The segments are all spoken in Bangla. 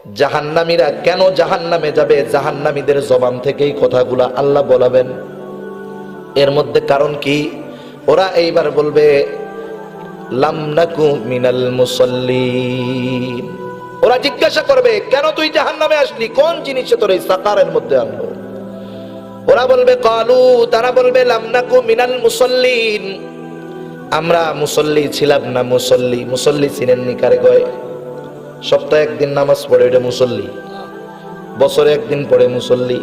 জাহান্নামীরা কেন জাহান্নামে যাবে, জাহান্নামীদের জবান থেকেই কথাগুলা আল্লাহ বলাবেন। এর মধ্যে কারণ কি? ওরা এইবার বলবে লাম নাকু মিনাল মুসাল্লিন। ওরা জিজ্ঞাসা করবে, কেন তুই জাহান্নামে আসলি? কোন জিনিসে তোর এই সাকারের মধ্যে আনলো? ওরা বলবে কালু, তারা বলবে লাম নাকু মিনাল মুসাল্লিন, আমরা মুসল্লি ছিলাম না। মুসল্লি, মুসল্লি চিনেননি কারে কয়? সপ্তাহে একদিন নামাজ পড়ে এটা মুসল্লি, বছরে একদিন পড়ে মুসল্লি।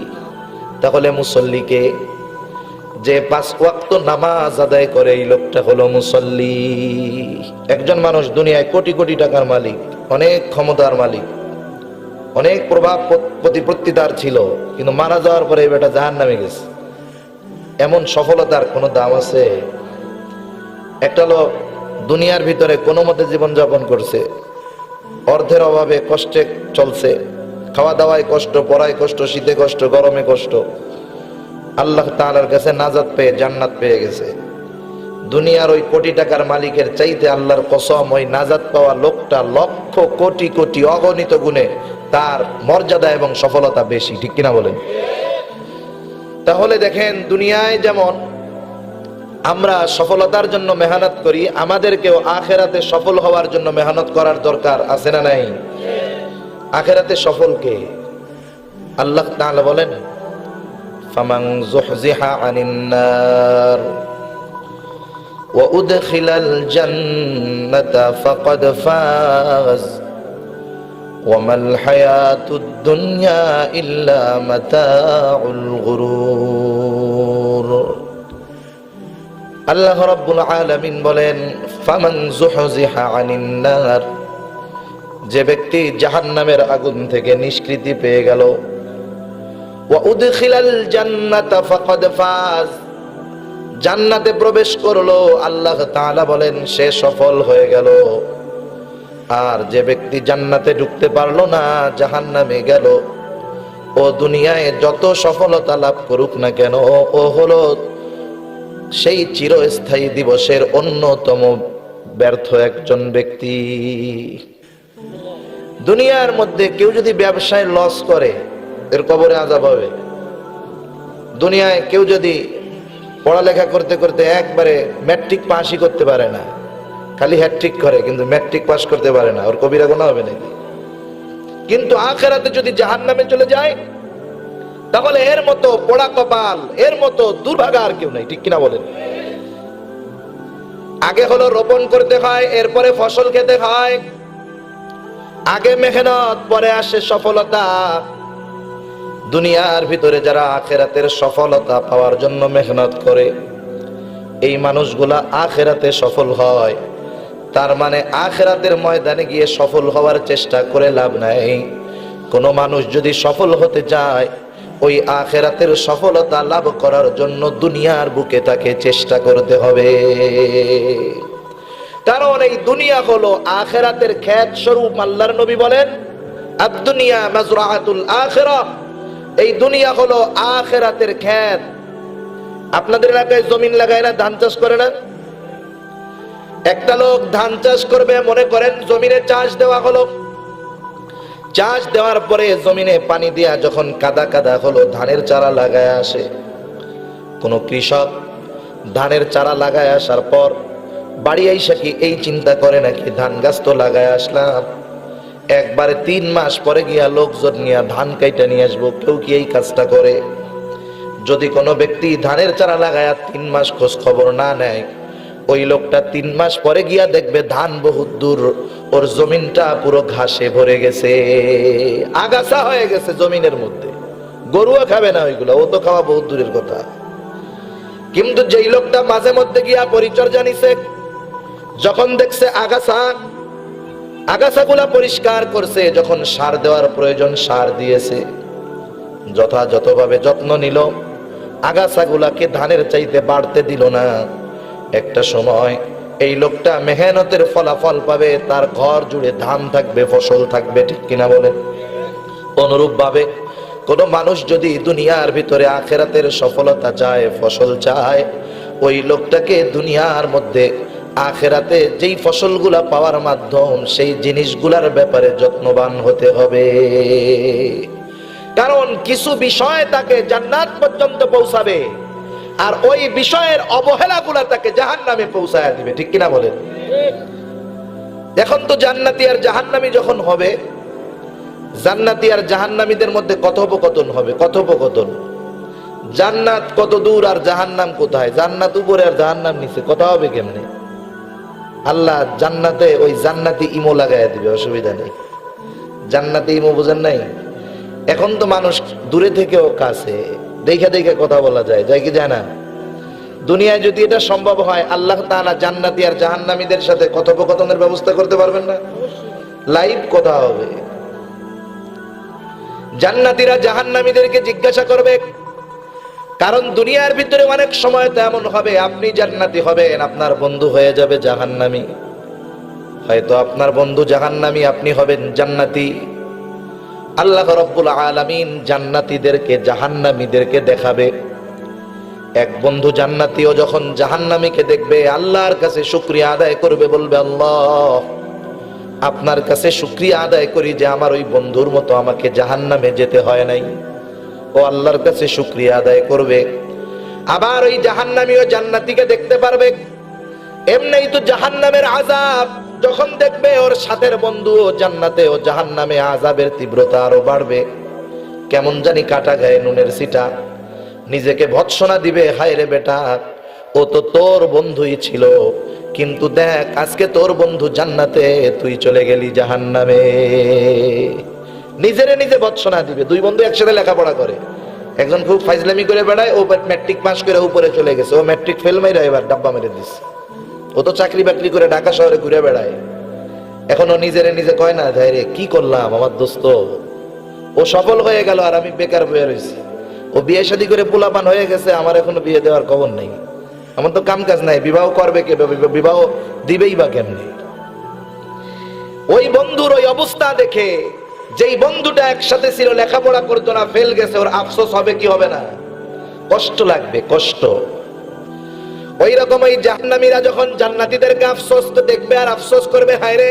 তাহলে মুসল্লিকে যে 5 ওয়াক্ত নামাজ আদায় করে এই লোকটা হলো মুসল্লি। একজন মানুষ দুনিয়ায় কোটি কোটি টাকার মালিক, অনেক ক্ষমতার মালিক, অনেক প্রভাব প্রতিপত্তিদার ছিল, কিন্তু মারা যাওয়ার পরে বেটা জাহান্নামে গেছে। এমন সফলতার কোনো দাম আছে? একটা লোক দুনিয়ার ভিতরে কোনো মতে জীবনযাপন করছে, অর্থের অভাবে কষ্টে চলছে, খাওয়া দাওয়ায় কষ্ট, পড়ায় কষ্ট, শীতে কষ্ট, গরমে কষ্ট, আল্লাহ তাআলার কাছে নাজাত পেয়ে জান্নাত পেয়ে গেছে। দুনিয়ার ওই কোটি টাকার মালিকের চাইতে আল্লাহর কসম ওই নাজাত পাওয়া লোকটা লক্ষ কোটি কোটি অগণিত গুণে তার মর্যাদা এবং সফলতা বেশি, ঠিক কিনা বলেন? তাহলে দেখেন, দুনিয়ায় যেমন আমরা সফলতার জন্য মেহনত করি, আমাদেরকেও আখেরাতে সফল হওয়ার জন্য মেহনত করার দরকার আছে না নাই? আখেরাতে সফল কে? আল্লাহ তাআলা বলেন ফামান যুহজিহা আনিন নার ওয়া উদখিলাল জান্নাতা ফাকাদ ফাজ ওয়া মাল হায়াতুদ দুনিয়া ইল্লা মাতাউল গুরুর। আল্লাহ রাব্বুল আলামিন বলেন ফামান যুহজিহা আনিন নার, যে ব্যক্তি জাহান্নামের আগুন থেকে নিষ্কৃতি পেয়ে গেল, ওয়া উদখিলাল জান্নাতা ফাকাদ ফাজ, জান্নাতে প্রবেশ করলো, আল্লাহ তাআলা বলেন সে সফল হয়ে গেল। আর যে ব্যক্তি জান্নাতে ঢুকতে পারলো না, জাহান্নামে গেল, ও দুনিয়ায় যত সফলতা লাভ করুক না কেন, ও হলো সেই চিরস্থায়ী দিবসের অন্যতম ব্যর্থ একজন ব্যক্তি। দুনিয়ার মধ্যে কেউ যদি ব্যবসায় লস করে, এর কবরে আযাব হবে। দুনিয়ায় কেউ যদি পড়ালেখা করতে করতে একবারে ম্যাট্রিক পাসই করতে পারে না, খালি হ্যাট্রিক করে কিন্তু ম্যাট্রিক পাস করতে পারে না, ওর কবিরা গুনাহ হবে নাকি? কিন্তু আখিরাতে যদি জাহান্নামে চলে যায়, তাহলে এর মতো পোড়া কপাল, এর মতো দুর্ভাগা আর কেউ নাই, ঠিক কিনা বলেন? আগে হলো রোপণ করতে হয়, এরপরে ফসল খেতে হয়। আগে মেহনত, পরে আসে সফলতা। দুনিয়ার ভিতরে যারা আখিরাতের সফলতা পাওয়ার জন্য মেহনত করে, এই মানুষগুলা আখিরাতে সফল হয়। তার মানে আখিরাতের ময়দানে গিয়ে সফল হওয়ার চেষ্টা করে লাভ নাই। কোনো মানুষ যদি সফল হতে চায়, ওই আখিরাতের সফলতা লাভ করার জন্য দুনিয়ার বুকে তাকে চেষ্টা করতে হবে। কারণ এই দুনিয়া হলো আখিরাতের ক্ষেত স্বরূপ। আল্লাহর নবী বলেন আদ-দুনিয়া মাজরাআতুল আখিরাহ, এই দুনিয়া হলো আখিরাতের ক্ষেত। আপনাদের এলাকায় জমিন লাগায় না, ধান চাষ করে না? একটা লোক ধান চাষ করবে, মনে করেন জমিনে চাষ দেওয়া হলো, চাষ দেওয়ার পরে জমিনে পানি দিয়া যখন কাদা কাদা হলো, ধানের চারা লাগায় আসে। কোন কৃষক ধানের চারা লাগায় আসার পর বাড়ি আইসা কি এই চিন্তা করে নাকি ধান গাছ তো লাগায় আসলাম, একবারে 3 মাস পরে গিয়া লোকজন নিয়ে ধান কাইটা নিয়ে আসবো? কেউ কি এই কাজটা করে? যদি কোনো ব্যক্তি ধানের চারা লাগায়া 3 মাস খোঁজ খবর না নেয়, ওই লোকটা 3 মাস পরে গিয়া দেখবে ধান বহুত দূর, ওর জমিনটা পুরো ঘাসে ভরে গেছে, আগাছা হয়ে গেছে জমিনের মধ্যে। গরুও খাবে না ওইগুলো, ও তো খাওয়া বহুত দূরের কথা। কিন্তু যেই লোকটা মাঝে মধ্যে গিয়া পরিচর্যা নিছে, যখন দেখছে আগাছাগুলা পরিষ্কার করছে, যখন সার দেওয়ার প্রয়োজন সার দিয়েছে, যথাযথভাবে যত্ন নিল, আগাছাগুলাকে ধানের চাইতে বাড়তে দিল না, একটা সময় এই লোকটা মেহনতের ফলাফল পাবে, তার ঘর জুড়ে ধান থাকবে, ফসল থাকবে, ঠিক কিনা বলেন? অনুরূপ ভাবে কোন মানুষ যদি দুনিয়ার ভিতরে আখিরাতের সফলতা চায়, ফসল চায়, ওই লোকটাকে দুনিয়ার মধ্যে আখিরাতে যেই ফসলগুলা পাওয়ার মাধ্যম, সেই জিনিসগুলার ব্যাপারে যত্নবান হতে হবে। কারণ কিছু বিষয় তাকে জান্নাত পর্যন্ত পৌঁছাবে, আর ওই বিষয়ের অবহেলাগুলা তাকে জাহান্নামে পৌঁছায় দিবে। ঠিক কিনা বলেন? এখন তো জান্নাতি আর জাহান্নামী যখন হবে, জান্নাতি আর জাহান্নামীদের মধ্যে কথোপকথন হবে। কথোপকথন, জান্নাত কত দূর আর জাহান্নাম কোথায়, জান্নাত উপরে আর জাহান্নাম নিচে, কথা হবে কেমনে? আল্লাহ জান্নাতে ওই জান্নাতি ইমো লাগাইয়া দিবে, অসুবিধা নেই। জান্নাতি ইমো বুঝেন নাই? এখন তো মানুষ দূরে থেকেও কাছে দেখে দেখে কথা বলা যায়, যায় কি যায় না? দুনিয়ায় যদি এটা সম্ভব হয়, আল্লাহ তাআলা জান্নাতি আর জাহান্নামীদের সাথে কথোপকথনের ব্যবস্থা করতে পারবেন না? লাইভ কথা হবে। জান্নাতীরা জাহান্নামীদেরকে জিজ্ঞাসা করবে, কারণ দুনিয়ার ভিতরে অনেক সময় তো এমন হবে, আপনি জান্নাতি হবেন, আপনার বন্ধু হয়ে যাবে জাহান্নামী। হয়তো আপনার বন্ধু জাহান্নামী, আপনি হবেন জান্নাতি। আল্লাহ রাব্বুল আলামিন জান্নাতীদেরকে জাহান্নামীদেরকে দেখাবে। এক বন্ধু জান্নাতীও যখন জাহান্নামীকে দেখবে, আল্লাহর কাছে শুকরিয়া আদায় করবে, বলবে, আল্লাহ আপনার কাছে শুকরিয়া আদায় করি যে আমার ওই বন্ধুর মতো আমাকে জাহান্নামে যেতে হয় নাই। ও আল্লাহর কাছে শুকরিয়া আদায় করবে। আবার ওই জাহান্নামীও জান্নাতীকে দেখতে পারবে। এমনিই তো জাহান্নামের আযাব যখন দেখবে ওর সাথের বন্ধু ও জান্নাতে ও জাহান্নামে, আযাবের তীব্রতা আরো বাড়বে। কেমন জানি কাটা গায়ে নুনের ছিটা, নিজেকে ভৎসনা দিবে, হায় রে বেটা, ও তো তোর বন্ধুই ছিল, কিন্তু দেখ আজকে তোর বন্ধু জান্নাতে, তুই চলে গেলি জাহান্নামে। নিজেরে নিজে ভৎসনা দিবে। দুই বন্ধু একসাথে লেখাপড়া করে, একজন খুব ফাইজলামি করে বেড়ায়, ও ম্যাট্রিক পাস করে উপরে চলে গেছে, ও ম্যাট্রিক ফেল মাইরা এবার ডাব্বা মেরে দিচ্ছে। ও তো চাকরি বাকরি করে ঢাকা শহরে ঘুরে বেড়ায়। এখন ও নিজেরে নিজে কয় না, রে কি করলাম আমার দোস্ত, ও সফল হয়ে গেল আর আমি বেকার বয়ে রয়েছি। ও বিয়ে শাদী করে পোলাপান হয়ে গেছে, আমার এখনো বিয়ে দেওয়ার খবর নেই, আমার তো কাম কাজ নাই, বিবাহ করবে কে, বিবাহ দিবেই বা কেমনে? ওই বন্ধুর ওই অবস্থা দেখে, যেই বন্ধুটা একসাথে ছিল, লেখাপড়া করতো না, ফেল গেছে, ওর আফসোস হবে কি হবে না? কষ্ট লাগবে, কষ্ট। ওই রকম ওই জাহান্নামীরা যখন জান্নাতীদেরকে আফসোস দেখবে আর আফসোস করবে, হায় রে,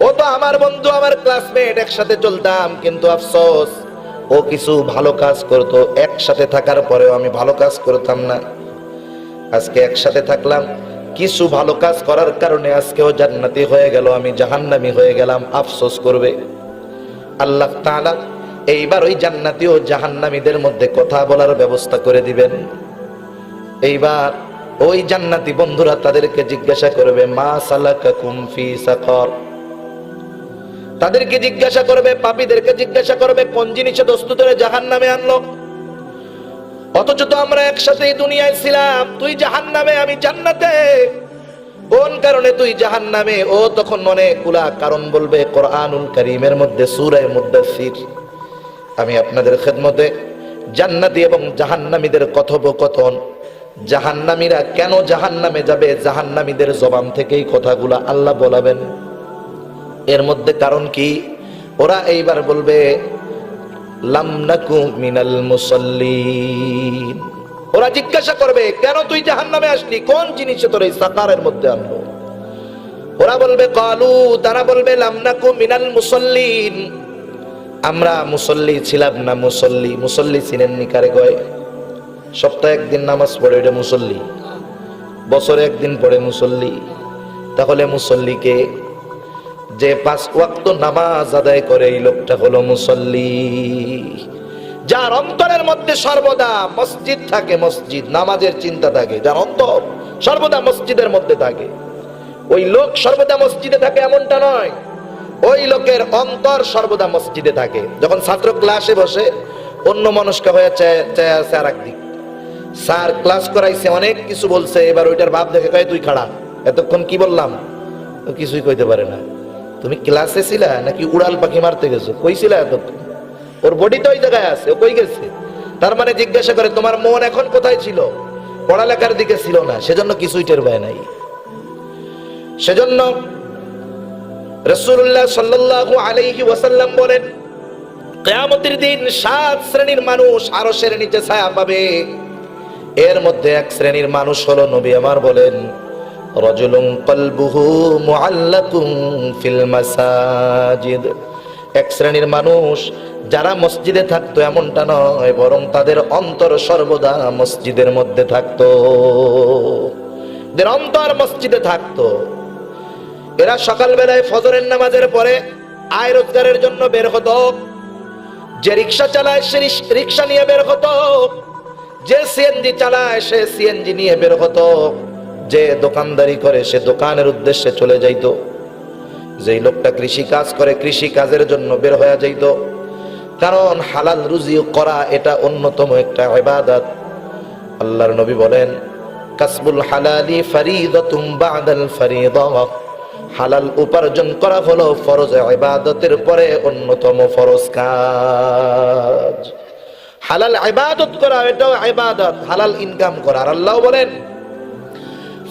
ও তো আমার বন্ধু, আমার ক্লাসমেট, একসাথে চলতাম, কিন্তু আফসোস ও কিছু ভালো কাজ করতো, একসাথে থাকার পরেও আমি ভালো কাজ করতাম না। আজকে একসাথে থাকলাম, কিছু ভালো কাজ করার কারণে আজকেও জান্নাতি হয়ে গেল, আমি জাহান্নামী হয়ে গেলাম, আফসোস করবে। আল্লাহ তাআলা এইবার ওই জান্নাতি ও জাহান্নামীদের মধ্যে কথা বলার ব্যবস্থা করে দিবেন। এইবার ওই জান্নাতি বন্ধুরা তাদেরকে জিজ্ঞাসা করবে, মা সালাকাকুম ফি সাকার। তাদেরকে জিজ্ঞাসা করবে, পাপীদেরকে জিজ্ঞাসা করবে, কোন জিনিসে দোস্ত ধরে জাহান্নামে আনলো? অথচ তো আমরা একসাথে এই দুনিয়ায় ছিলাম, তুই জাহান্নামে আমি জান্নাতে, কোন কারণে তুই জাহান্নামে? ও তখন অনেকগুলা কারণ বলবে। কোরআনুল কারীমের মধ্যে সূরা মুদ্দাসসির, আমি আপনাদের খেদমতে জান্নাতি এবং জাহান্নামীদের কথোপকথন, জাহান্নামীরা কেন জাহান্নামে যাবে, জাহান্নামীদের জবান থেকেই কথাগুলা আল্লাহ বলাবেন। এর মধ্যে কারণ কি? ওরা এইবার বলবে, লাম নাকু মিনাল মুসাল্লিন। ওরা জিজ্ঞাসা করবে, কেন তুই জাহান্নামে আসলি, কোন জিনিসে তোর এই সাকারের মধ্যে আনলো? ওরা বলবে, কালু, তারা বলবে, লাম নাকু মিনাল মুসাল্লিন, আমরা মুসল্লি ছিলাম না। মুসল্লি, মুসল্লি চিনেননি কারে কয়? সপ্তাহে একদিন নামাজ পড়ে ওইটা মুসল্লি, বছরে একদিন পড়ে মুসল্লি। তাহলে মুসল্লিকে, যে 5 ওয়াক্ত নামাজ আদায় করে, এই লোকটা হলো মুসল্লি। যার অন্তরের মধ্যে সর্বদা মসজিদ থাকে, মসজিদ, নামাজের চিন্তা থাকে, যার অন্তর সর্বদা মসজিদের মধ্যে থাকে, ওই লোক সর্বদা মসজিদে থাকে এমনটা নয়, ওই লোকের অন্তর সর্বদা মসজিদে থাকে। যখন ছাত্র ক্লাসে বসে অন্য মনস্ক হয়ে চায় আছে আর একদিক, স্যার ক্লাস করাইছে, অনেক কিছু বলছে, এবার ওইটার ভাব দেখে কয়, তুই খাড়া, এতক্ষণ কি বললাম? কিছুই কইতে পারে না। তুমি ক্লাসে ছিলা নাকি উড়াল পাখি মারতে গেছো? কইছিলা এতক্ষণ? ওর বডি তো ওই জায়গায় আছে, ও কই গেছে? তার মানে জিজ্ঞাসা করে, তোমার মন এখন কোথায় ছিল? পড়ালেখার দিকে ছিল না, সেজন্য কিছুই টের পায় নাই। সেজন্য রাসূলুল্লাহ সাল্লাল্লাহু আলাইহি ওয়াসাল্লাম বলেন, কিয়ামতের দিন 7 শ্রেণীর মানুষ আরশের নিচে ছায়া পাবে। এর মধ্যে এক শ্রেণীর মানুষ হলো, নবী আমার বলেন, রাজুলুন কলবুহু মুআল্লাকুন ফিল মাসাজিদ। এক শ্রেণীর মানুষ যারা মসজিদে থাকতো এমনটা নয়, বরং তাদের অন্তর সর্বদা মসজিদের মধ্যে থাকতো, এদের অন্তর মসজিদে থাকতো। এরা সকালবেলায় ফজরের নামাজের পরে আয় রোজগারের জন্য বের হতো। যে রিক্সা চালায় সে রিক্সা নিয়ে বের হতো, যে সিএনজি চালায় সে সিএনজি নিয়ে বের হতো, যে দোকানদারি করে সে দোকানের উদ্দেশ্যে চলে যাইতো, যেই লোকটা কৃষি কাজ করে কৃষি কাজের জন্য বের হয়ে যাইতো। কারণ হালাল রুজি করা এটা অন্যতম একটা ইবাদত। আল্লাহর নবী বলেন, কাসবুল হালালি ফরিদাতুম বাদাল ফরিদা, হালাল উপার্জন করা হলো ফরজ ইবাদতের পরে অন্যতম ফরজ কাজ। হালাল ইবাদত করা এটাও ইবাদত, হালাল ইনকাম করা। আর আল্লাহ বলেন,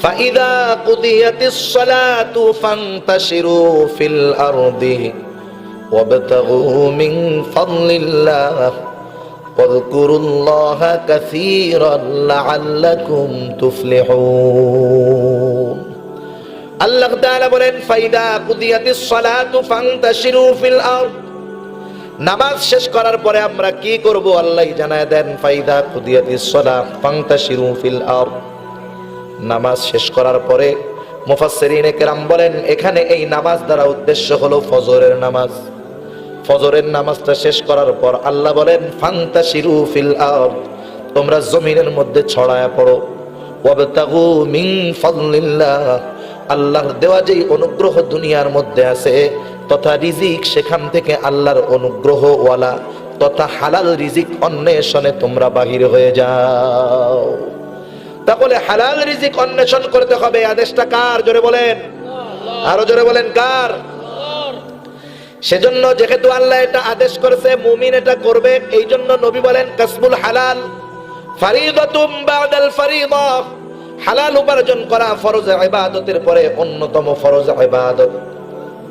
ফাইদা কুদিয়াতিস সালাতু ফান্তাশিরু ফিল আরদি ওয়াবতাগু মিন ফাদলিল্লাহ ওয়াযকুরুল্লাহা কাসীরান লাআল্লাকুম তুফলিহুন। আল্লাহ তাআলা বলেন, ফাইদা কুদিয়াতিস সালাতু ফান্তাশিরু ফিল আরদ, নামাজ শেষ করার পরে আমরা কি করব আল্লাহই জানায় দেন। ফাইদা কুদিয়াতিস সালাহ ফান্তাশিরু ফিল আরদ, নামাজ শেষ করার পরে মুফাসসিরিনে কেরাম বলেন, এখানে এই নামাজ দ্বারা উদ্দেশ্য হলো ফজরের নামাজ। ফজরের নামাজটা শেষ করার পর আল্লাহ বলেন, ফান্তাশিরু ফিল আরদ, তোমরা জমিনের মধ্যে ছড়ায়া পড়ো। ওয়াবতাগু মিন ফাদলিল্লাহ, আল্লাহর দেওয়া যেই অনুগ্রহ দুনিয়ার মধ্যে আছে তথা রিজিক, সেখান থেকে আল্লাহর অনুগ্রহ ওয়ালা তথা হালাল রিজিক অন্বেষণে তোমরা বাহির হয়ে যাও। তাহলে হালাল রিজিক অন্বেষণ করতে হবে। আদেশটা কার? জোরে বলেন, আরো জোরে বলেন, কার? সেজন্য যেহেতু আল্লাহ এটা আদেশ করেছে, মুমিন এটা করবে। এই জন্য নবী বলেন, কাসবুল হালাল ফরিদাতুম বাদাল ফরিদা, হালাল উপার্জন করা ফরজ ইবাদতের পরে অন্যতম ফরজ ইবাদত।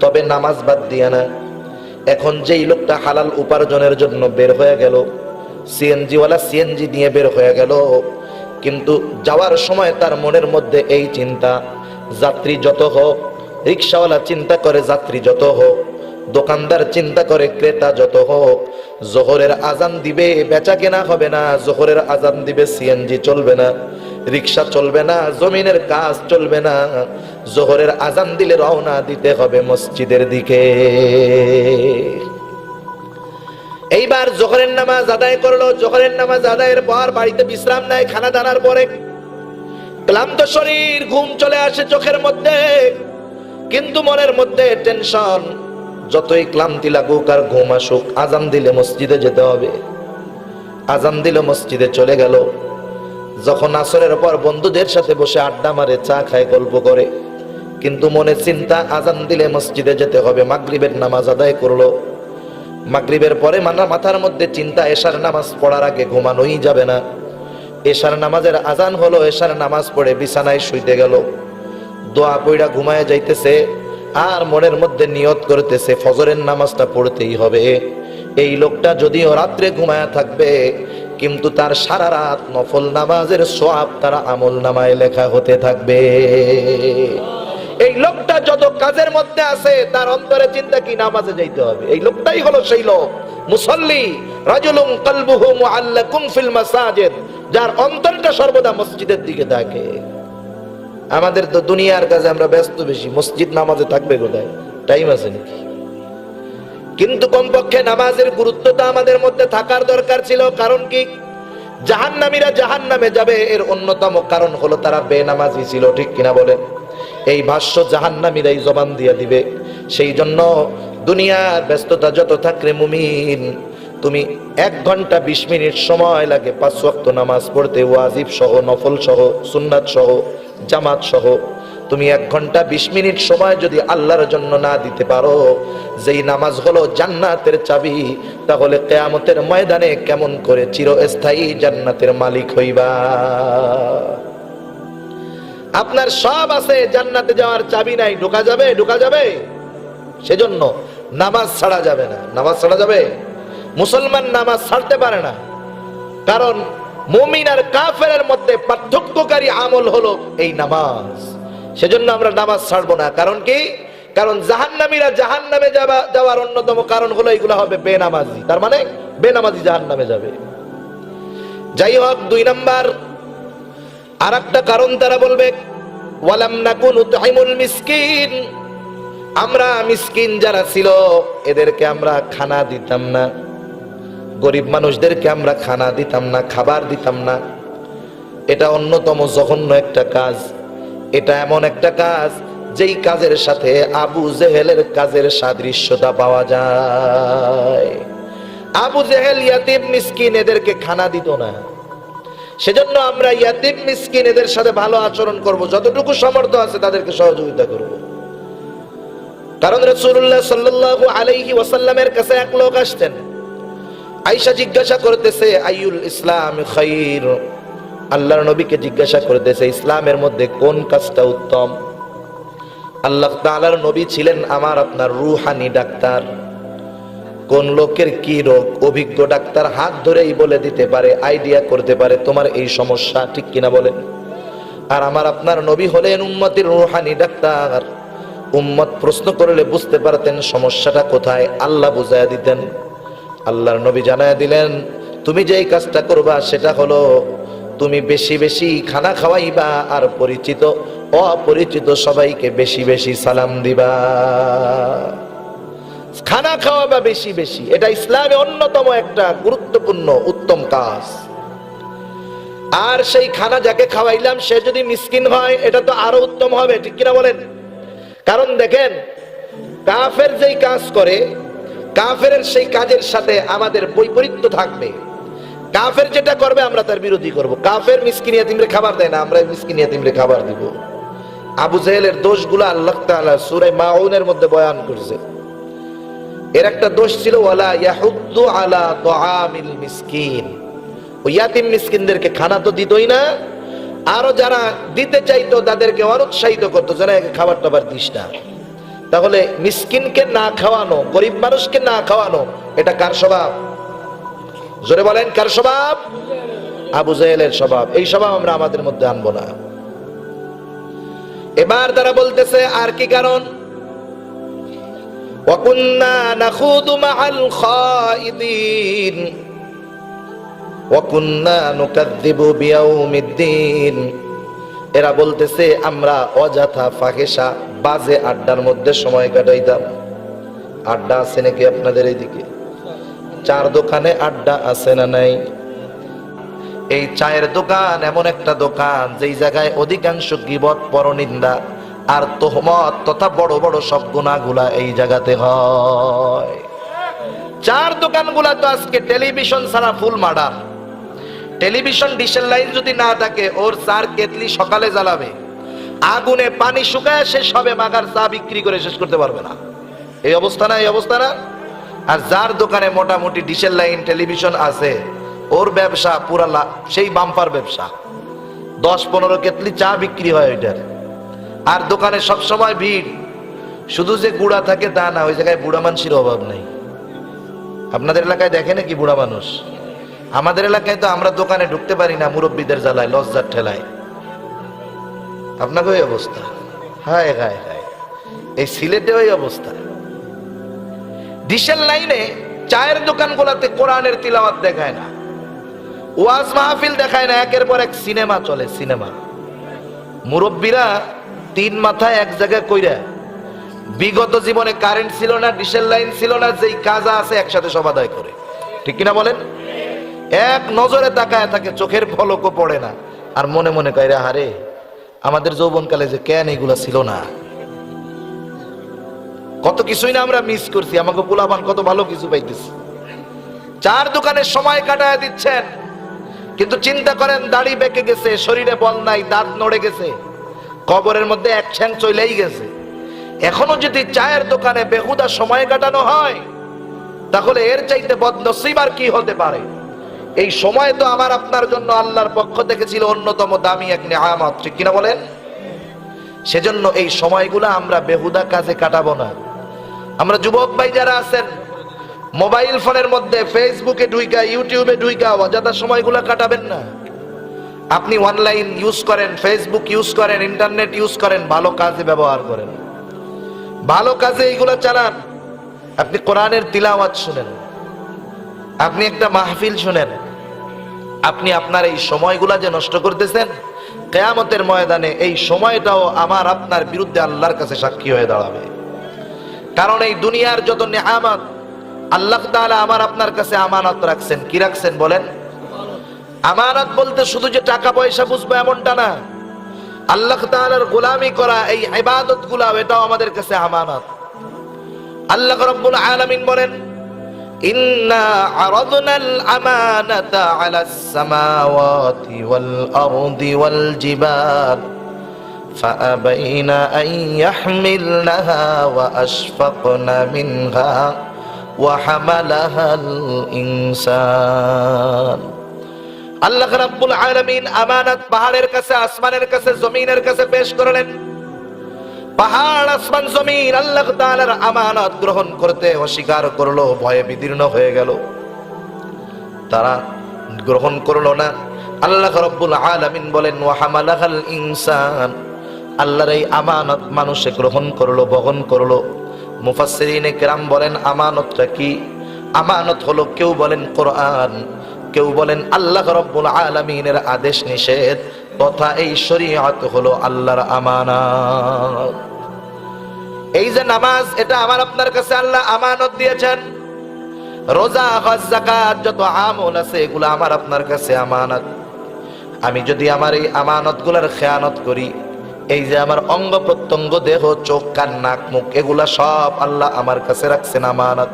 তবে নামাজ বাদ দিয়া না। এখন যেই লোকটা হালাল উপার্জনের জন্য বের হয়ে গেল, সিএনজি ওয়ালা সিএনজি নিয়ে বের হয়ে গেল, কিন্তু যাওয়ার সময় তার মনের মধ্যে এই চিন্তা, যাত্রী যত হোক, রিক্সাওয়ালা চিন্তা করে যাত্রী যত হোক, দোকানদার চিন্তা করে ক্রেতা যত হোক, জোহরের আজান দিবে বেচা কেনা হবে না, জোহরের আজান দিবে সিএনজি চলবে না, রিক্সা চলবে না, জমিনের কাজ চলবে না, জোহরের আজান দিলে রওনা দিতে হবে মসজিদের দিকে। এইবার জোহরের নামাজ আদায় করলো। জোহরের নামাজ আদায়ের পর বাড়িতে বিশ্রাম নেয়। খানা দানার পরে ক্লান্ত শরীর, ঘুম চলে আসে চোখের মধ্যে, কিন্তু মনের মধ্যে টেনশন। যতই ক্লান্তি লাগুক আর ঘুম আসুক, আজান দিলে মসজিদে যেতে হবে। আজান দিল, মসজিদে চলে গেল। যখন আসরের পর বন্ধুদের সাথে বসে আড্ডা মারে, চা খায়, গল্প করে, কিন্তু মনে চিন্তা আজান দিলে মসজিদে যেতে হবে। মাগরিবের নামাজ আদায় করলো। মাগরিবের পরে মাথার মধ্যে চিন্তা, এশার নামাজ পড়ার আগে ঘুমানোই যাবে না। এশার নামাজের আজান হলো, এশার নামাজ পড়ে বিছানায় শুইতে গেল। দোয়া পড়া ঘুমায় যাইতেছে, আর মনের মধ্যে নিয়ত করতেছে ফজরের নামাজটা পড়তেই হবে। এই লোকটা যদিও রাত্রে ঘুমায়া থাকবে, কিন্তু তার সারা রাত নফল নামাজের সওয়াব তার আমল নামায় লেখা হতে থাকবে। এই লোকটা যত কাজের মধ্যে আছে, তার অন্তরে চিন্তা কি? নামাজে যাইতে হবে। এই লোকটাই হলো সেই লোক, মুসাল্লি, রাজুলুন কলবুহু মুআল্লাকুন ফিল মাসাজিদ, যার অন্তরটা সর্বদা মসজিদের দিকে থাকে। আমাদের তো দুনিয়ার কাজে আমরা ব্যস্ত বেশি, মসজিদ নামাজে থাকবে কোথায়? টাইম আছে নাকি? কিন্তু কমপক্ষে নামাজের গুরুত্বটা আমাদের মধ্যে থাকার দরকার ছিল। কারণ কি? জাহান্নামীরা জাহান্নামে যাবে এর অন্যতম কারণ হলো তারা বেনামাজি ছিল, ঠিক কিনা বলেন? এই ভাষ্য জাহান্নামীরাই জবান দিয়ে দিবে। সেই জন্য দুনিয়ার ব্যস্ততা যত থাকলে মুমিন, তুমি 1 ঘন্টা 20 মিনিট সময় লাগে 5 ওয়াক্ত নামাজ পড়তে, ওয়াজিব সহ, নফল সহ, সুন্নাত সহ, জামাত সহ। তুমি 1 ঘন্টা 20 মিনিট সময় যদি আল্লাহর জন্য না দিতে পারো, যেই নামাজ হলো জান্নাতের চাবি, তাহলে কিয়ামতের ময়দানে কেমন করে চিরস্থায়ী জান্নাতের মালিক হইবা? আপনার সব আছে, জান্নাতে যাওয়ার চাবি নাই, ঢোকা যাবে? ঢোকা যাবে? সেজন্য নামাজ ছাড়া যাবে না। নামাজ ছাড়া যাবে? মুসলমান নামাজ ছাড়তে পারে না। কারণ মুমিন আর কাফেরের মধ্যে পার্থক্যকারী আমল হলো এই নামাজ। সেজন্য আমরা নামাজ ছাড়বো না। কারণ কি? কারণ জাহান্নামীরা জাহান্নামে যাওয়ার অন্যতম কারণ হলো এগুলা হবে বেনামাজি। তার মানে বেনামাজি জাহান্নামে যাবে। যাই হোক, 2 নাম্বার আর একটা কারণ তারা বলবে ওয়ালাম নাকুন উতঈমুল মিসকিন, আমরা মিসকিন যারা ছিল এদেরকে আমরা খানা দিতাম না, গরিব মানুষদেরকে আমরা খানা দিতাম না, খাবার দিতাম না। এটা অন্যতম জঘন্য একটা কাজ। এটা এমন একটা কাজ যেই কাজের সাথে আবু জেহেলের কাজের সাদৃশ্যতা পাওয়া যায়। আবু জেহেল ইয়াতিম মিসকিন এদেরকে খানা দিত না। সেজন্য আমরা ইয়াতিম মিসকিন এদের সাথে ভালো আচরণ করব, যতটুকু সামর্থ্য আছে তাদেরকে সহযোগিতা করব। কারণ রাসূলুল্লাহ সাল্লাল্লাহু আলাইহি ওয়াসাল্লামের কাছে এক লোক আসতেন। আয়েশা জিজ্ঞাসা করতেছে আইয়ুল ইসলাম খায়র, আল্লাহর নবীকে জিজ্ঞাসা করতেছে ইসলামের মধ্যে কোন কাজটা উত্তম। আল্লাহ তাআলার নবী ছিলেন আমার আপনার রূহানি ডাক্তার। কোন লোকের কি রোগ অভিজ্ঞ ডাক্তার হাত ধরেই বলে দিতে পারে, আইডিয়া করতে পারে তোমার এই সমস্যা, ঠিক কিনা বলেন? আর আমার আপনার নবী হলেন উম্মতের রূহানি ডাক্তার। উম্মত প্রশ্ন করলে বুঝতে পারতেন সমস্যাটা কোথায়, আল্লাহ বুঝায়া দিতেন। আল্লাহর নবী জানায়া দিলেন তুমি যেই কাজটা করবা সেটা হলো তুমি বেশি বেশি খানা খাওয়াইবা আর পরিচিত অপরিচিত সবাইকে বেশি বেশি সালাম দিবা। খানা খাওয়াবা বেশি বেশি, এটা ইসলামে অন্যতম একটা গুরুত্বপূর্ণ উত্তম কাজ। আর সেই খানা যাকে খাওয়াইলাম সে যদি মিসকিন হয় এটা তো আরো উত্তম হবে, ঠিক কিনা বলেন? কারণ দেখেন কাফের যেই কাজ করে কাফেরের সেই কাজের সাথে আমাদের বৈপরীত্য থাকবে। কাফের যেটা করবে আমরা তার বিরোধী করব। কাফের মিসকিন ইয়াতীমরে খাবার দেয় না, আমরা মিসকিন ইয়াতীমরে খাবার দিব। আবু জেহেলের দোষগুলো আল্লাহ তাআলা সূরা মাউনের মধ্যে বয়ান করেছে। এর একটা দোষ ছিল ওয়ালা ইয়াহুদ্দু আলা তুআমিল মিসকিন, ওই ইয়াতীম মিসকিনদেরকে খানা তো দিতই না, আরো যারা দিতে চাইতো তাদেরকে অনুৎসাহিত করতো যেন খাবার টাবার দিস না। তাহলে মিসকিনকে না খাওয়ানো, গরিব মানুষকে না খাওয়ানো, এটা কার স্বভাব? জোরে বলেন কার স্বভাব? আবু জেহেলের স্বভাব। এই স্বভাব আমরা আমাদের মধ্যে আনবো না। এবার তারা বলতেছে আর কি কারণ? ওয়াকুন্না নাখুদু মাআল খাইদিন ওয়াকুন্না নুকাযযিবু বিয়াউমিদ্দিন। এরা বলতেছে আমরা অযথা ফাহেসা বাজে আড্ডার মধ্যে সময় কাটাইতাম। আড্ডা আছে নাকি আপনাদের এইদিকে? চার দোকানে আড্ডা আছে না নাই? এই চায়ের দোকান এমন একটা দোকান যেই জায়গায় অধিকাংশ গীবত, পরনিন্দা আর তোহমত তথা বড় বড় সব গুনাহগুলা এই জায়গাতে হয়। চার দোকানগুলা তো আজকে টেলিভিশন ছাড়া ফুল মার্ডার। টেলিভিশন ডিশের লাইন যদি না থাকে ওর চার কেতলি সকালে জ্বালাবে, আগুনে পানি শুকায় শেষ হবে, মাগার চা বিক্রি করে শেষ করতে পারবে না। এই অবস্থা না? এই অবস্থা না? আর যার দোকানে মোটামুটি ডিশের লাইন টেলিভিশন আছে ওর ব্যবসা পুরা সেই বাম্পার ব্যবসা, 10-15 কেতলি চা বিক্রি হয় ওইটার। আর দোকানে সব সময় ভিড়। শুধু যে বুড়া থাকে তা না, ওই জায়গায় বুড়া মানুষের অভাব নেই। আপনাদের এলাকায় দেখে নাকি বুড়া মানুষ? আমাদের এলাকায় তো আমরা দোকানে ঢুকতে পারি না মুরব্বীদের জ্বালায়, লজ্জার ঠেলায়। আপনাকে ওই অবস্থা? হায় হায় হায়, এই সিলেটে ওই অবস্থা। ডিশের লাইনে চায়ের দোকানগুলোতে কোরআনের তিলাওয়াত দেখায় না, ওয়াজ মাহফিল দেখায় না, একের পর এক সিনেমা চলে। সিনেমা মুরব্বীরা 3 মাথায় এক জায়গায় কইরা, বিগত জীবনে কারেন্ট ছিল না, ডিশের লাইন ছিল না, যেই কাজা আছে একসাথে সব আদায় করে, ঠিক কিনা বলেন? এক নজরে তাকায় থাকে, চোখের পলকও পড়ে না, আর মনে মনে কইরা হারে আমাদের যৌবনকালে যে কেন এগুলা ছিল না, কত কিছুই না আমরা মিস করছি, আমাকে পোলাপান কত ভালো কিছু পাইতেছি। চার দোকানের সময় কাটায় দিচ্ছেন, কিন্তু চিন্তা করেন দাড়ি বেঁকে গেছে, শরীরে বল নাই, দাঁত নড়ে গেছে, কবরের মধ্যে এক ঠ্যাং চলেই গেছে। এখনো যদি চায়ের দোকানে বেহুদা সময় কাটানো হয় তাহলে এর চাইতে বদনসিব আর কি হতে পারে? এই সময় তো আমার আপনার জন্য আল্লাহর পক্ষ থেকে ছিল অন্যতম দামি এক নিয়ামত, ঠিক কিনা বলেন? সেজন্য এই সময়গুলো আমরা বেহুদা কাজে কাটাবো না। আমরা যুবক ভাই যারা আছেন মোবাইল ফোনের মধ্যে ফেসবুকে ঢুইকা, ইউটিউবে ঢুইকা অযথা সময়গুলো কাটাবেন না। আপনি অনলাইন ইউজ করেন, ফেসবুক ইউজ করেন, ইন্টারনেট ইউজ করেন, ভালো কাজে ব্যবহার করেন, ভালো কাজে এইগুলো চালান। আপনি কোরআনের তিলাওয়াত শুনেন, আপনি একটা মাহফিল শুনেন। আপনি আপনার এই সময়গুলা যে নষ্ট করতেছেন, কিয়ামতের ময়দানে এই সময়টাও আমার আপনার বিরুদ্ধে আল্লাহর কাছে সাক্ষী হয়ে দাঁড়াবে। কারণ এই দুনিয়ার যত নিয়ামত আল্লাহ তাআলা আমার আপনার কাছে আমানত রাখছেন। কি রাখছেন বলেন? আমানত বলতে শুধু যে টাকা পয়সা বুঝবো এমনটা না। আল্লাহ তাআলার গোলামি করা এই ইবাদতগুলো, এটাও আমাদের কাছে আমানত। আল্লাহ রাব্বুল আলামিন বলেন, ইন্না আরাদনাল আমানাতা আলাস সামাওয়াতি ওয়াল আরদি ওয়াল জিবাল ফাআবাইনা আন ইয়াহমিলনাহা ওয়া আশফাকনা মিনহা ওয়া হামালাহাল ইনসান। আল্লাহ রাব্বুল আলামিন আমানত পাহাড়ের কাছে, আসমানের কাছে, জমিনের কাছে পেশ করলেন। পাহাড়, আসমান, জমিন আল্লাহ তাআলার আমানত গ্রহণ করতে অস্বীকার করলো, ভয়ে বিদীর্ণ হয়ে গেল, তারা গ্রহণ করলো না। আল্লাহ রাব্বুল আলামিন বলেন, ওয়া হামালাহাল ইনসান, আল্লাহর এই আমানত মানুষে গ্রহণ করলো, বহন করলো। মুফাসসিরিনে কেরাম বলেন আমানতটা কি? আমানত হলো, কেউ বলেন কোরআন, কেউ বলেন আল্লাহ রাব্বুল আলামিনের আদেশ নিষেধ তথা এই শরীয়ত হলো আল্লাহর আমানত। এই যে নামাজ, এটা আমার আপনার কাছে আল্লাহ আমানত দিয়েছেন। রোজা, হজ, যাকাত, যত আমল আছে এগুলো আমার আপনার কাছে আমানত। আমি যদি আমার এই আমানতগুলোর খেয়ানত করি, এই যে আমার অঙ্গ প্রত্যঙ্গ, দেহ, চোখ, কান, নাক, মুখ, এগুলা সব আল্লাহ আমার কাছে রাখছেন আমানত।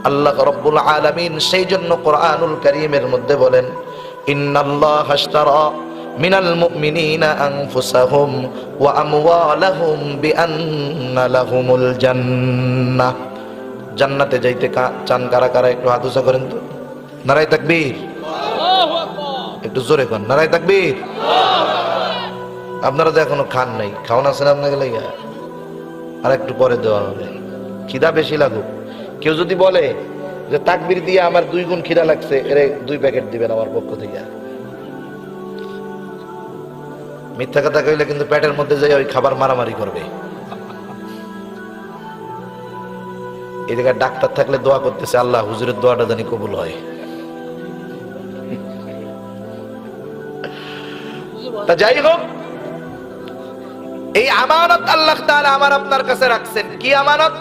আল্লাহ রাব্বুল আলামিন সেই জন্য কোরআনুল কারীমের মধ্যে বলেন, ইন্নাল্লাহা আশতারা মিনাল মুমিনিনা আনফুসাহুম ওয়া আমওয়ালাহুম বিআন্না লাহুমুল জান্নাহ। জান্নাতে যাইতে চান কারা কারা? একটু হাত উঁচা করেন তো। নারায়ে তাকবীর, আল্লাহু আকবার। একটু জোরে কোন নারায়ে তাকবীর। আপনারা তো এখনো খান নাই, খাওন আছে না আপনাকে লাগা? আর একটু পরে দেওয়া হবে, খিদা বেশি লাগুক। কেউ যদি বলে যে তাকবীর দিয়ে আমার 2 গুণ খিদা লাগছে, এর 2 প্যাকেট দিবেন আমার পক্ষ থেকে। মিথ্যা কথা কইলে কিন্তু পেটের মধ্যে যাই ওই খাবার মারামারি করবে। এই জায়গায় ডাক্তার থাকলে দোয়া করতেছে, আল্লাহ হুজুরের দোয়াটা জানি কবুল হয়। তা যাই হোক, এই আমানত আল্লাহ তাআলা আমার আপনার কাছে রাখছেন। কি আমানত?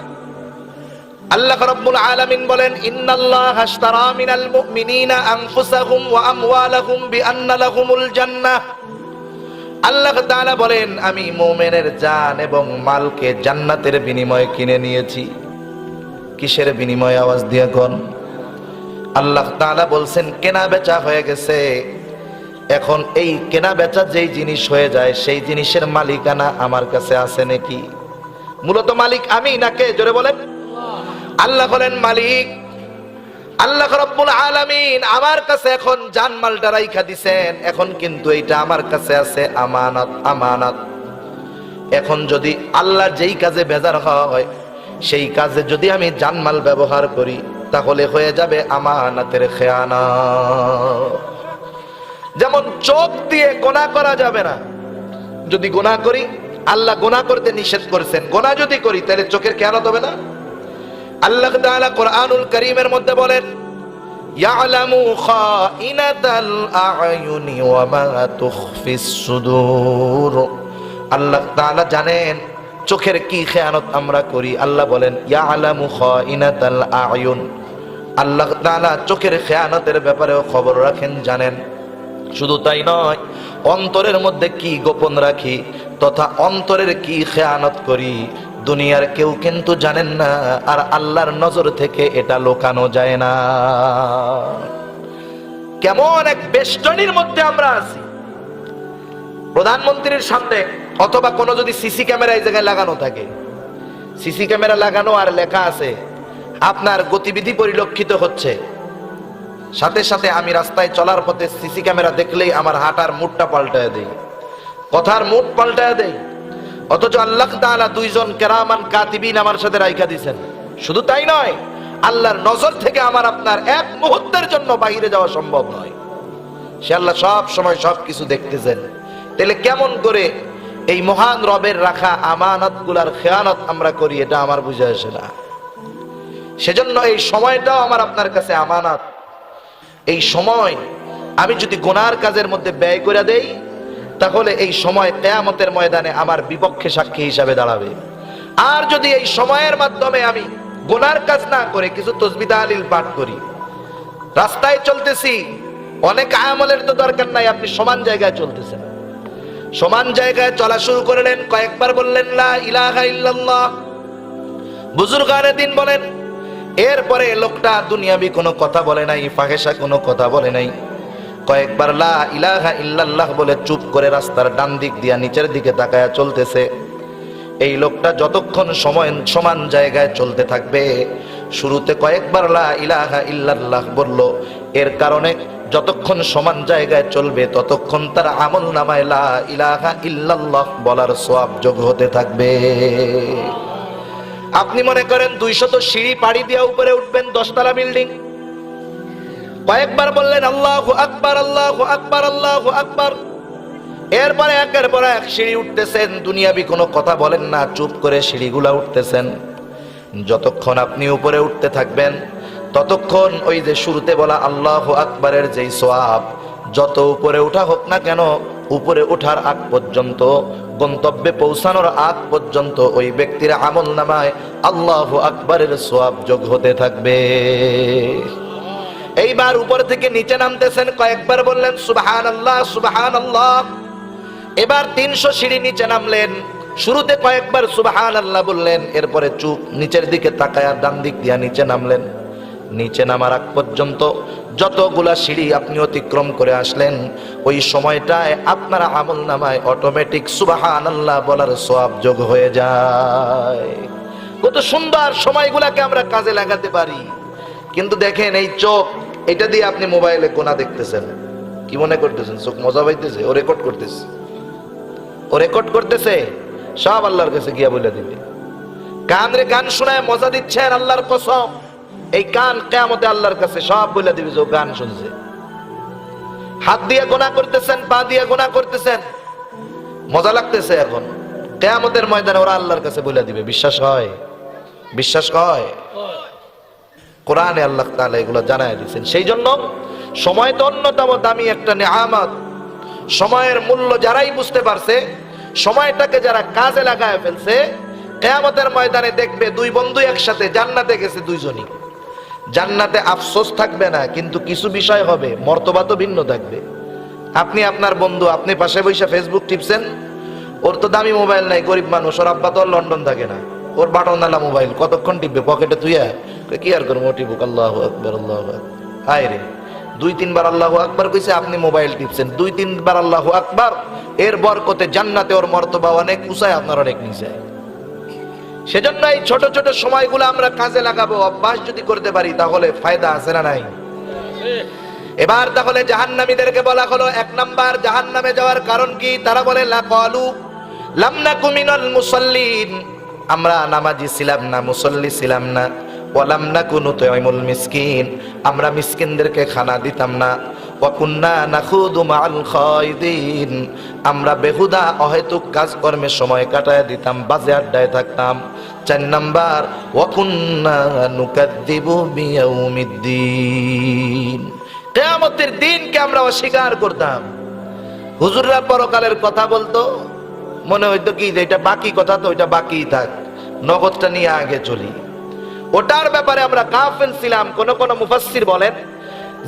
আল্লাহ রাব্বুল আলামিন বলেন, ইন্নাল্লাহা আশতারা মিনাল মুমিনিনা আনফুসাহুম ওয়া আমওয়ালাহুম বিআন্না লাহুমুল জান্নাহ। আল্লাহ তাআলা বলেন, আমি মুমিনের জান এবং মালকে জান্নাতের বিনিময়ে কিনে নিয়েছি। কিসের বিনিময়ে? আওয়াজ দিয়ে কোন? আল্লাহ তাআলা বলছেন কেনা বেচা হয়ে গেছে। এখন এই কেনা বেচা যেই জিনিস হয়ে যায়, সেই জিনিসের মালিকানা আমার কাছে আছে নাকি? মূলত মালিক আমি না কে? জোরে বলেন। আল্লাহ বলেন মালিক। আল্লাহ রাব্বুল আলামিন আমার কাছে এখন জানমালটা রাইখা দিবেন, এখন কিন্তু এইটা আমার কাছে আছে আমানত। আমানত এখন যদি আল্লাহ যেই কাজে বেজার হয়, সেই কাজে যদি আমি জানমাল ব্যবহার করি, তাহলে হয়ে যাবে আমানতের খেয়ানত। যেমন চোখ দিয়ে গুনাহ করা যাবে না, যদি গুনাহ করি, আল্লাহ গুনাহ করতে নিষেধ করেছেন, গুনাহ যদি করি তাহলে চোখের খেয়ানত হবে না। আল্লাহ তাআলা কোরআনুল কারীমের মধ্যে বলেন, ইয়ালামু খাইনাতাল আ'য়ুনি ওয়া মা তুখফিস সুদূর। আল্লাহ তাআলা জানেন চোখের কি খেয়ানত আমরা করি। আল্লাহ বলেন ইয়ালামু খাইনাতাল আ'য়ুন। আল্লাহ তাআলা চোখের খেয়ানতের ব্যাপারেও খবর রাখেন, জানেন। শুধু তাই নয়, অন্তরের মধ্যে কি গোপন রাখি তথা অন্তরের কি খেয়ানত করি, দুনিয়ার কেউ কিন্তু জানেন না, আর আল্লাহর নজর থেকে এটা লুকানো যায় না। কেমন এক বেষ্টনীর মধ্যে আমরা আছি। প্রধানমন্ত্রীর সামনে অথবা কোনো যদি সিসি ক্যামেরা এই জায়গায় লাগানো থাকে, সিসি ক্যামেরা লাগানো আর লেখা আছে আপনার গতিবিধি পরিলক্ষিত হচ্ছে, সাথে সাথে আমি রাস্তায় চলার পথে সিসি ক্যামেরা দেখলেই আমার হাঁটার মুডটা পাল্টায় দেই, কথার মুড পাল্টায় দেই। অথচ আল্লাহ তাআলা 2 জন কেরামান কাতিবিন আমার সাথে রাইখা দিয়েছেন। শুধু তাই নয়, আল্লাহর নজর থেকে আমার আপনার এক মুহূর্তের জন্য বাইরে যাওয়া সম্ভব নয়। সে আল্লাহ সব সময় সবকিছু দেখতেছেন। তাহলে কেমন করে এই মহান রবের রাখা আমানত গুলার খেয়ানত আমরা করি, এটা আমার বুঝে আসে না। সেজন্য এই সময়টাও আমার আপনার কাছে আমানত। এই সময় আমি যদি গুনার কাজের মধ্যে ব্যয় করে দেই, তাহলে এই সময় কিয়ামতের ময়দানে আমার বিপক্ষে সাক্ষী হিসাবে দাঁড়াবে। আর যদি এই সময়ের মাধ্যমে আমি গুনার কাজ না করে কিছু তাসবিহ তাহলিল পাঠ করি, রাস্তায় চলতেছি, অনেক আমলের তো দরকার নাই, আপনি সমান জায়গায় চলতেছেন, সমান জায়গায় চলা শুরু করলেন, কয়েকবার বললেন লা ইলাহা ইল্লাল্লাহ, বুজুর্গানে দিন বলেন। এরপরে লোকটা দুনিয়াবি কোনো কথা বলে নাই, ফাহেসা কোনো কথা বলে নাই, কয়েকবার লা ইলাহা ইল্লাল্লাহ বলে চুপ করে রাস্তার ডান দিক দিয়া নিচের দিকে তাকায়া চলতেছে। এই লোকটা যতক্ষণ সময় সমান জায়গায় চলতে থাকবে, শুরুতে কয়েকবার লা ইলাহা ইল্লাল্লাহ বলল, এর কারণে যতক্ষণ সমান জায়গায় চলবে ততক্ষণ তার আমল নামায় লা ইলাহা ইল্লাল্লাহ বলার সওয়াব যোগ হতে থাকবে। আপনি মনে করেন 200 সিঁড়ি পাড়ি দিয়ে উপরে উঠবেন, 10 তলা বিল্ডিং, কয়েকবার বললেন আল্লাহু আকবার আল্লাহু আকবার আল্লাহু আকবার, এরপরে একের পর এক সিঁড়ি উঠতেছেন, দুনিয়াবি কোনো কথা বলেন না, চুপ করে সিঁড়িগুলা উঠতেছেন। যতক্ষণ আপনি উপরে উঠতে থাকবেন ততক্ষণ ওই যে শুরুতে বলা আল্লাহু আকবারের যেই সওয়াব, যত উপরে ওঠা হোক না কেন, উপরে ওঠার আগ পর্যন্ত, গন্তব্যে পৌঁছানোর আগ পর্যন্ত ওই ব্যক্তির আমল নামায় আল্লাহু আকবারের সওয়াব যোগ হতে থাকবে। এইবার উপর থেকে নিচে নামতেছেন, কয়েকবার বললেন সুবহানাল্লাহ সুবহানাল্লাহ। এবার 300 সিঁড়ি নিচে নামলেন, শুরুতে কয়েকবার সুবহানাল্লাহ বললেন, এরপরে চুপ, নিচের দিকে তাকায়া ডান দিক দিয়া নিচে নামলেন। নিচে নামার আগ পর্যন্ত যতগুলা সিঁড়ি আপনি অতিক্রম করে আসলেন, ওই সময়টায় আপনার আমল নামায় অটোমেটিক সুবহানাল্লাহ বলার সওয়াব যোগ হয়ে যায়। কত সুন্দর সময়গুলাকে আমরা কাজে লাগাতে পারি। কিন্তু দেখেন এই চোখ, এটা দিয়ে আপনি মোবাইলে গোনা দেখতেছেন, কি মনে করতেছেন চোখ মজা পাইতেছে? ও রেকর্ড করতেছে, ও রেকর্ড করতেছে, সব আল্লাহর কাছে গিয়া বলে দিবে। কান রে গান শোনায় মজা দিচ্ছেন, আল্লাহর কসম এই কান কিয়ামতে আল্লাহর কাছে সব বলে দিবে যে ও গান শুনছে। হাত দিয়ে গোনা করতেছেন, পা দিয়ে গোনা করতেছেন, মজা লাগতেছে, এখন কিয়ামতের ময়দানে ওরা আল্লাহর কাছে বলে দিবে। বিশ্বাস হয়? বিশ্বাস হয়? কোরআনে আল্লাহ তাআলা এগুলো জানায় দিয়েছেন। সেই জন্য সময় তো অন্যতম দামি একটা নিয়ামত। সময়ের মূল্য যারাই বুঝতে পারছে, সময়টাকে যারা কাজে লাগায় ফেলছে, কিয়ামতের ময়দানে দেখবে দুই বন্ধু একসাথে জান্নাতে গেছে, দুইজনই জান্নাতে আফসোস থাকবে না, কিন্তু কিছু বিষয় হবে, মর্তবা তো ভিন্ন থাকবে। আপনি আপনার বন্ধু, আপনি পাশে বসে ফেসবুক টিপছেন, ওর তো দামি মোবাইল নাই, গরিব মানুষ, ওর আব্বা তো লন্ডন থাকে না, ওর বাটনওয়ালা মোবাইল কতক্ষণ টিপবে পকেটে তুইয়া, কি আর করবো টিপুক, আল্লাহু আকবার আল্লাহু আকবার। হায় রে, 2-3 বার আল্লাহু আকবার কইছে, আপনি মোবাইল টিপছেন, 2-3 বার আল্লাহু আকবার, এর বরকতে জান্নাতে ওর মর্তবা অনেক উঁচায়, আপনার অনেক নিচে। সেজন্য এই ছোট ছোট সময়গুলো আমরা কাজে লাগাবো, অভ্যাস যদি করতে পারি তাহলে ফায়দা আছে না নাই? এবার তাহলে জাহান্নামীদেরকে বলা হলো, 1 নাম্বার জাহান্নামে যাওয়ার কারণ কি? তারা বলে লাকালু লাম নাকু মিনাল মুসাল্লিন, আমরা নামাজি ছিলাম না, মুসল্লি ছিলাম না। ওয়ালাম নাকু নুতইমুল মিসকিন, আমরা মিসকিনদেরকে খানা দিতাম না। ওয়া কুন্না নাখুদু মাআল খায়দিন, আমরা বেহুদা অহেতুক কাজকর্মে সময় কাটায় দিতাম, বাজে আড্ডায় থাকতাম। 4 নাম্বার ওয়া কুন্না নুকাযযিবু বিয়াউমিদ্দিন, কিয়ামতের দিনকে আমরা অস্বীকার করতাম। হুজুররা পরকালের কথা বলতো, মনে হইতো কি যে এটা বাকি কথা, তো ওইটা বাকিই থাক, নগদটা নিয়ে আগে চলি। ওটার ব্যাপারে আমরা গাফিল ছিলাম। কোন কোন মুফাসসির বলেন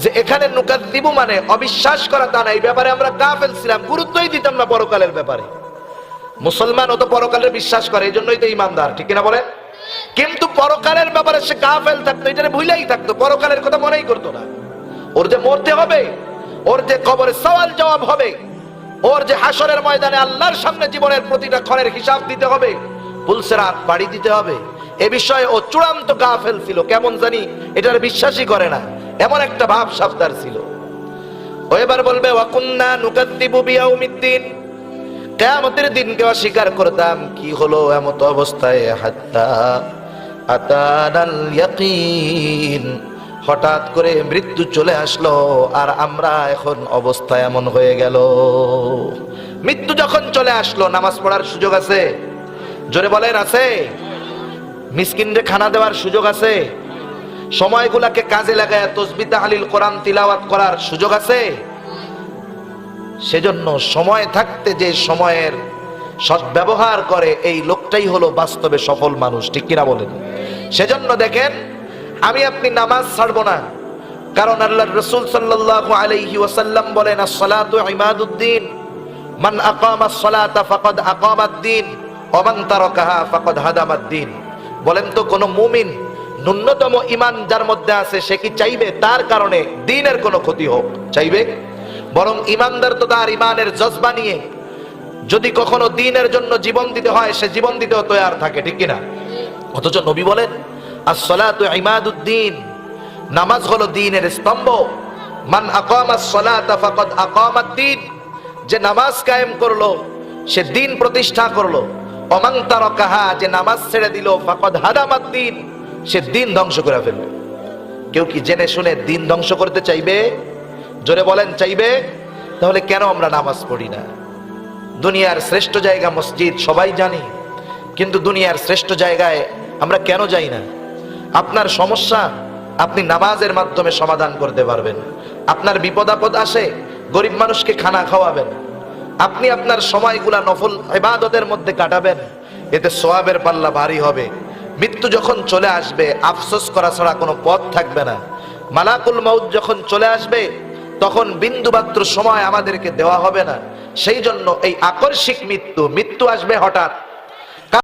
যে এখানে নুকাযযিবু মানে অবিশ্বাস করা, তা না, এই ব্যাপারে আমরা গাফিল ছিলাম, গুরুত্বই দিতাম না পরকালের ব্যাপারে। মুসলমান ও তো পরকালের বিশ্বাস করে, এই জন্যই তো ইমানদার, ঠিক কিনা বলেন? কিন্তু পরকালের ব্যাপারে সে গাফিল থাকতো, এটা ভুলেই থাকতো, পরকালের কথা মনেই করতো না। ওর যে মরতে হবে, ওর যে কবরে সওয়াল জবাব হবে, ওর যে হাসরের ময়দানে আল্লাহর সামনে জীবনের প্রতিটা ক্ষণের হিসাব দিতে হবে, পুলসেরাত পাড়ি দিতে হবে, এ বিষয়ে ও চূড়ান্ত গাফেল ছিল। কেমন জানি এটার বিশ্বাসই করে না, এমন একটা ভাব সাবধান ছিল। ও এবার বলবে ওয়া কুন্না নুকাযযিবু বিয়াউমিদ্দিন, কিয়ামতের দিনকে অস্বীকার করতাম। কি হলো এমত অবস্থায়? হাত্তা আতানাল ইয়াকিন, হঠাৎ করে মৃত্যু চলে আসলো, আর আমরা এখন অবস্থা এমন হয়ে গেল। মৃত্যু যখন চলে আসলো, নামাজ পড়ার সুযোগ আছে? জোরে বলেন, আছে? মিসকিনরে খানা দেওয়ার সুযোগ আছে? সময়গুলাকে কাজে লাগায় তাসবিহ তাহলিল কোরআন তিলাওয়াত করার সুযোগ আছে? সেজন্য সময় থাকতে যে সময়ের সদ্ব্যবহার করে, এই লোকটাই হলো বাস্তবে সফল মানুষ, ঠিক কিনা বলেন? সেজন্য দেখেন, আমি আপনি নামাজ ছাড়বো না, কারণ আল্লাহর রাসূল সাল্লাল্লাহু আলাইহি ওয়াসাল্লাম বলেন, আস-সালাতু ইমাদুদ্দিন, মান আকামাস সালাতা ফাকাদ আকামাদ-দ্বীন ওয়া মান তারাকাহা ফাকাদ হাদামাদ-দ্বীন। বলেন তো, কোন মুমিন ন্যূনতম ঈমান যার মধ্যে আছে, সে কি চাইবে তার কারণে দ্বীনের কোনো ক্ষতি হোক? চাইবে? বরং ঈমানদার তো তার ঈমানের জজবা নিয়ে যদি কখনো দ্বীনের জন্য জীবন দিতে হয়, সে জীবন দিতেও তৈয়ার থাকে, ঠিক কিনা? অথচ নবী বলেন, আস-সালাতু ইমাদুদ্দিন, নামাজ হলো দ্বীনের স্তম্ভ। মান আকামাস সালাতা ফাকাদ আকামাদ-দ্বীন, যে নামাজ কায়েম করলো সে দ্বীন প্রতিষ্ঠা করলো। ওয়া মান তারাকাহা, যে নামাজ ছেড়ে দিল, ফাকাদ হাদামাদ-দ্বীন, সে দ্বীন ধ্বংস করে ফেলবে। কেউ কি জেনে শুনে দ্বীন ধ্বংস করতে চাইবে? জোরে বলেন, চাইবে? তাহলে কেন আমরা নামাজ পড়ি না? দুনিয়ার শ্রেষ্ঠ জায়গা মসজিদ, সবাই জানি, কিন্তু দুনিয়ার শ্রেষ্ঠ জায়গায় আমরা কেন যাই না? আপনার সমস্যা আপনি নামাজের মাধ্যমে সমাধান করতে পারবেন। আপনার বিপদ আপদ আসে, গরিব মানুষকে খানা খাওয়াবেন। আপনি আপনার সময়গুলা নফল ইবাদতের মধ্যে কাটাবেন, এতে সওয়াবের পাল্লা ভারী হবে। মৃত্যু যখন চলে আসবে, আফসোস করা ছাড়া কোনো পথ থাকবে না। মালাকুল মউত যখন চলে আসবে, তখন বিন্দুমাত্র সময় আমাদেরকে দেওয়া হবে না। সেই জন্য এই আকস্মিক মৃত্যু আসবে হঠাৎ,